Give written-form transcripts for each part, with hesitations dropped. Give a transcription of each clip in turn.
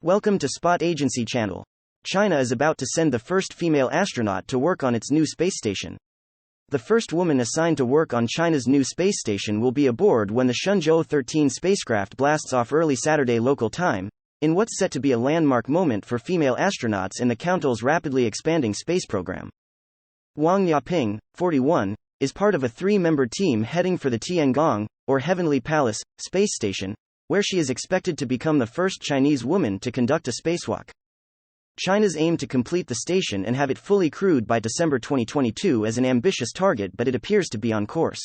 Welcome to Spot Agency Channel. China is about to send the first female astronaut to work on its new space station. The first woman assigned to work on China's new space station will be aboard when the Shenzhou 13 spacecraft blasts off early Saturday local time, in what's set to be a landmark moment for female astronauts in the country's rapidly expanding space program. Wang Yaping, 41, is part of a three-member team heading for the Tiangong, or Heavenly Palace, space station, where she is expected to become the first Chinese woman to conduct a spacewalk. China's aim to complete the station and have it fully crewed by December 2022 is an ambitious target, but it appears to be on course.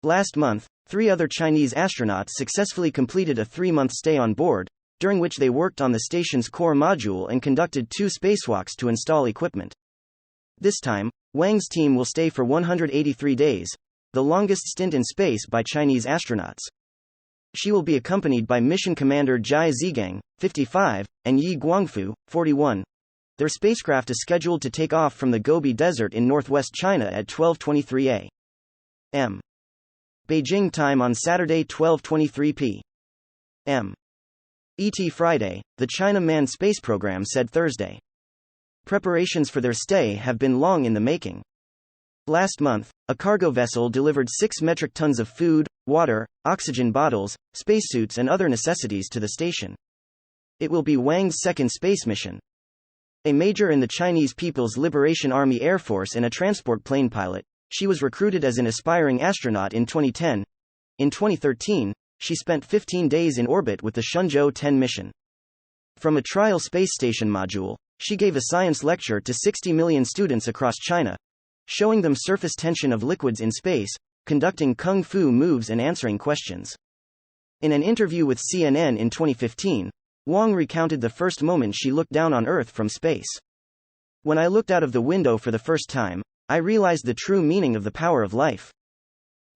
Last month, 3 other Chinese astronauts successfully completed a 3-month stay on board, during which they worked on the station's core module and conducted 2 spacewalks to install equipment. This time, Wang's team will stay for 183 days, the longest stint in space by Chinese astronauts. She will be accompanied by Mission Commander Zhai Zigang, 55, and Yi Guangfu, 41. Their spacecraft is scheduled to take off from the Gobi Desert in northwest China at 12:23 a.m. Beijing time on Saturday 12:23 p.m. ET Friday, the China Manned Space Program said Thursday. Preparations for their stay have been long in the making. Last month, a cargo vessel delivered 6 metric tons of food, water, oxygen bottles, spacesuits and other necessities to the station. It will be Wang's second space mission. A major in the Chinese People's Liberation Army Air Force and a transport plane pilot, she was recruited as an aspiring astronaut in 2010. In 2013, she spent 15 days in orbit with the Shenzhou 10 mission. From a trial space station module, she gave a science lecture to 60 million students across China, showing them surface tension of liquids in space, conducting kung fu moves and answering questions. In an interview with CNN in 2015, Wang recounted the first moment she looked down on Earth from space. "When I looked out of the window for the first time, I realized the true meaning of the power of life.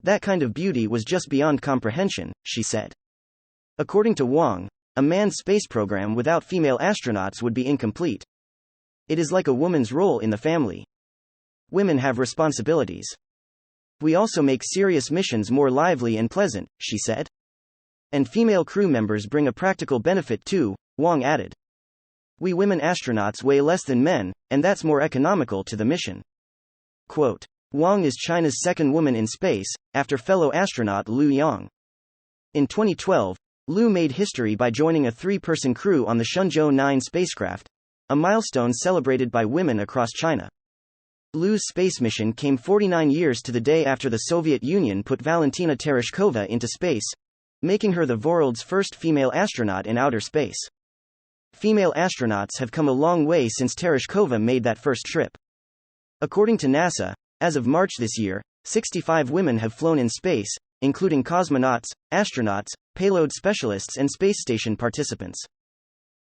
That kind of beauty was just beyond comprehension," she said. According to Wang, a manned space program without female astronauts would be incomplete. "It is like a woman's role in the family. Women have responsibilities. We also make serious missions more lively and pleasant," she said. "And female crew members bring a practical benefit too," Wang added. "We women astronauts weigh less than men, and that's more economical to the mission." Quote, Wang is China's second woman in space, after fellow astronaut Liu Yang. In 2012, Liu made history by joining a 3-person crew on the Shenzhou 9 spacecraft, a milestone celebrated by women across China. Liu's space mission came 49 years to the day after the Soviet Union put Valentina Tereshkova into space, making her the world's first female astronaut in outer space. Female astronauts have come a long way since Tereshkova made that first trip. According to NASA, as of March this year, 65 women have flown in space, including cosmonauts, astronauts, payload specialists and space station participants.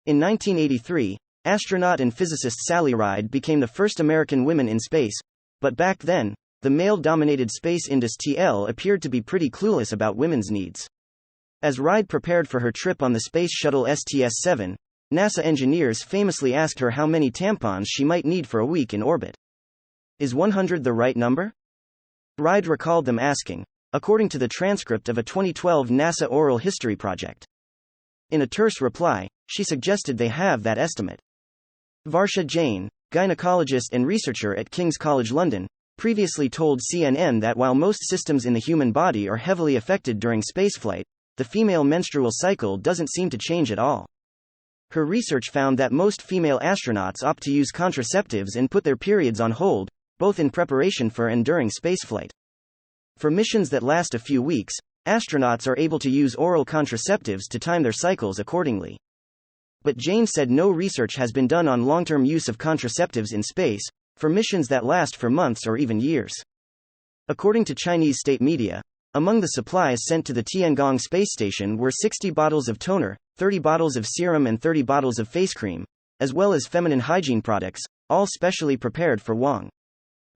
In 1983, astronaut and physicist Sally Ride became the first American woman in space, but back then, the male-dominated space industry appeared to be pretty clueless about women's needs. As Ride prepared for her trip on the Space Shuttle STS-7, NASA engineers famously asked her how many tampons she might need for a week in orbit. "Is 100 the right number?" Ride recalled them asking, according to the transcript of a 2012 NASA oral history project. In a terse reply, she suggested they have that estimate. Varsha Jain, gynecologist and researcher at King's College London, previously told CNN that while most systems in the human body are heavily affected during spaceflight, the female menstrual cycle doesn't seem to change at all. Her research found that most female astronauts opt to use contraceptives and put their periods on hold, both in preparation for and during spaceflight. For missions that last a few weeks, astronauts are able to use oral contraceptives to time their cycles accordingly. But Jane said no research has been done on long-term use of contraceptives in space, for missions that last for months or even years. According to Chinese state media, among the supplies sent to the Tiangong space station were 60 bottles of toner, 30 bottles of serum and 30 bottles of face cream, as well as feminine hygiene products, all specially prepared for Wang.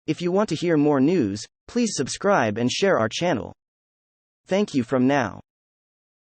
If you want to hear more news, please subscribe and share our channel. Thank you from now.